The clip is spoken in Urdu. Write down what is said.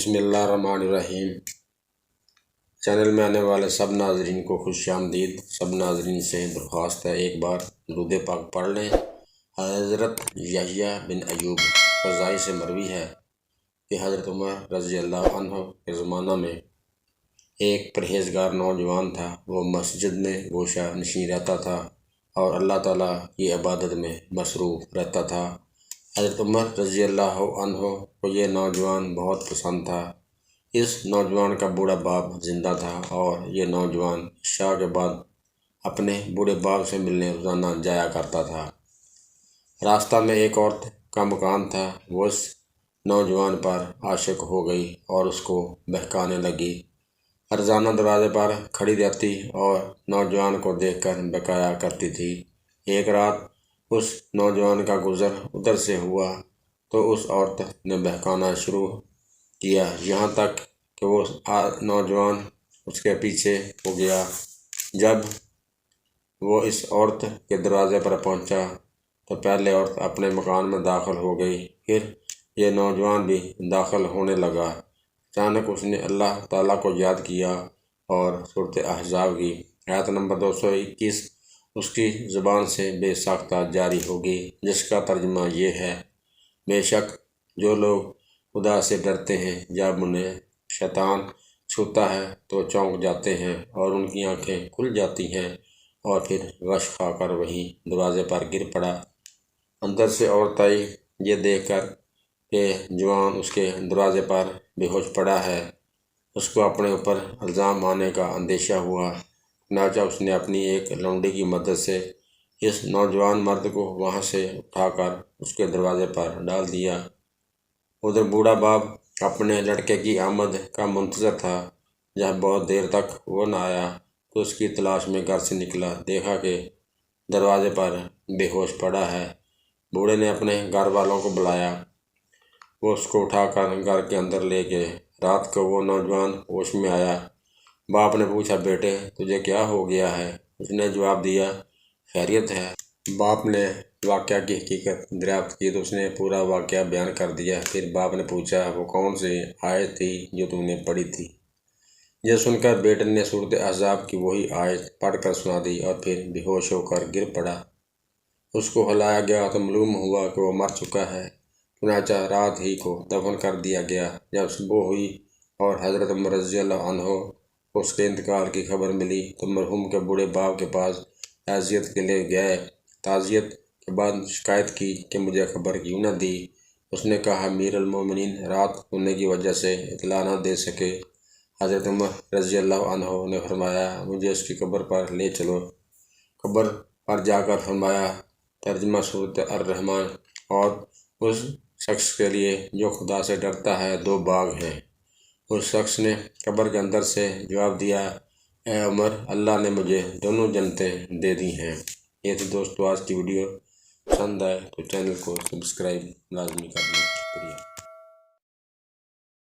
بسم اللہ الرحمن الرحیم۔ چینل میں آنے والے سب ناظرین کو خوش آمدید۔ سب ناظرین سے درخواست ہے ایک بار درود پاک پڑھ لیں۔ حضرت یحییٰ بن ایوب فضائی سے مروی ہے کہ حضرت عمر رضی اللہ عنہ کے زمانہ میں ایک پرہیزگار نوجوان تھا۔ وہ مسجد میں گوشہ نشین رہتا تھا اور اللہ تعالیٰ کی عبادت میں مصروف رہتا تھا۔ حضرت عمر رضی اللہ عنہ کو یہ نوجوان بہت پسند تھا۔ اس نوجوان کا بوڑھا باپ زندہ تھا اور یہ نوجوان عشاء کے بعد اپنے بوڑھے باپ سے ملنے روزانہ جایا کرتا تھا۔ راستہ میں ایک عورت کا مکان تھا۔ وہ اس نوجوان پر عاشق ہو گئی اور اس کو بہکانے لگی۔ روزانہ دروازے پر کھڑی رہتی اور نوجوان کو دیکھ کر بہکایا کرتی تھی۔ ایک رات اس نوجوان کا گزر ادھر سے ہوا تو اس عورت نے بہکانا شروع کیا، یہاں تک کہ وہ نوجوان اس کے پیچھے ہو گیا۔ جب وہ اس عورت کے دروازے پر پہنچا تو پہلے عورت اپنے مکان میں داخل ہو گئی، پھر یہ نوجوان بھی داخل ہونے لگا۔ اچانک اس نے اللہ تعالیٰ کو یاد کیا اور سورۃ احزاب کی آیت نمبر 221 اس کی زبان سے بے ساختہ جاری ہوگی، جس کا ترجمہ یہ ہے: بے شک جو لوگ خدا سے ڈرتے ہیں جب انہیں شیطان چھوتا ہے تو چونک جاتے ہیں اور ان کی آنکھیں کھل جاتی ہیں اور پھر غش کھا کر وہیں دروازے پر گر پڑا۔ اندر سے عورت آئی، یہ دیکھ کر کہ جوان اس کے دروازے پر بے ہوش پڑا ہے۔ اس کو اپنے اوپر الزام آنے کا اندیشہ ہوا، چنانچہ اس نے اپنی ایک لونڈی کی مدد سے اس نوجوان مرد کو وہاں سے اٹھا کر اس کے دروازے پر ڈال دیا۔ ادھر بوڑھا باپ اپنے لڑکے کی آمد کا منتظر تھا۔ جب بہت دیر تک وہ نہ آیا تو اس کی تلاش میں گھر سے نکلا، دیکھا کہ دروازے پر بے ہوش پڑا ہے۔ بوڑھے نے اپنے گھر والوں کو بلایا، وہ اس کو اٹھا کر گھر کے اندر لے گئے۔ رات کو وہ نوجوان ہوش میں آیا۔ باپ نے پوچھا، بیٹے تجھے کیا ہو گیا ہے؟ اس نے جواب دیا، خیریت ہے۔ باپ نے واقعہ کی حقیقت دریافت کی تو اس نے پورا واقعہ بیان کر دیا۔ پھر باپ نے پوچھا، وہ کون سی آیت تھی جو تم نے پڑھی تھی؟ یہ سن کر بیٹے نے سورۃ احزاب کی وہی آیت پڑھ کر سنا دی اور پھر بے ہوش ہو کر گر پڑا۔ اس کو ہلایا گیا تو معلوم ہوا کہ وہ مر چکا ہے، چنانچہ رات ہی کو دفن کر دیا گیا۔ جب صبح ہوئی اور حضرت عمر رضی اللہ عنہ کو اس کے انتقال کی خبر ملی تو مرحوم کے بوڑھے باپ کے پاس تعزیت کے لیے گئے۔ تعزیت کے بعد شکایت کی کہ مجھے خبر کیوں نہ دی؟ اس نے کہا، امیر المومنین رات ہونے کی وجہ سے اطلاع نہ دے سکے۔ حضرت عمر رضی اللہ عنہ نے فرمایا، مجھے اس کی قبر پر لے چلو۔ قبر پر جا کر فرمایا، ترجمہ سورۃ الرحمن، اور اس شخص کے لیے جو خدا سے ڈرتا ہے 2 باغ ہیں۔ اس شخص نے قبر کے اندر سے جواب دیا، اے عمر، اللہ نے مجھے دونوں جنتیں دے دی ہیں۔ یہ تھی دوستو آج کی ویڈیو۔ پسند آئے تو چینل کو سبسکرائب لازمی کرنا۔ شکریہ۔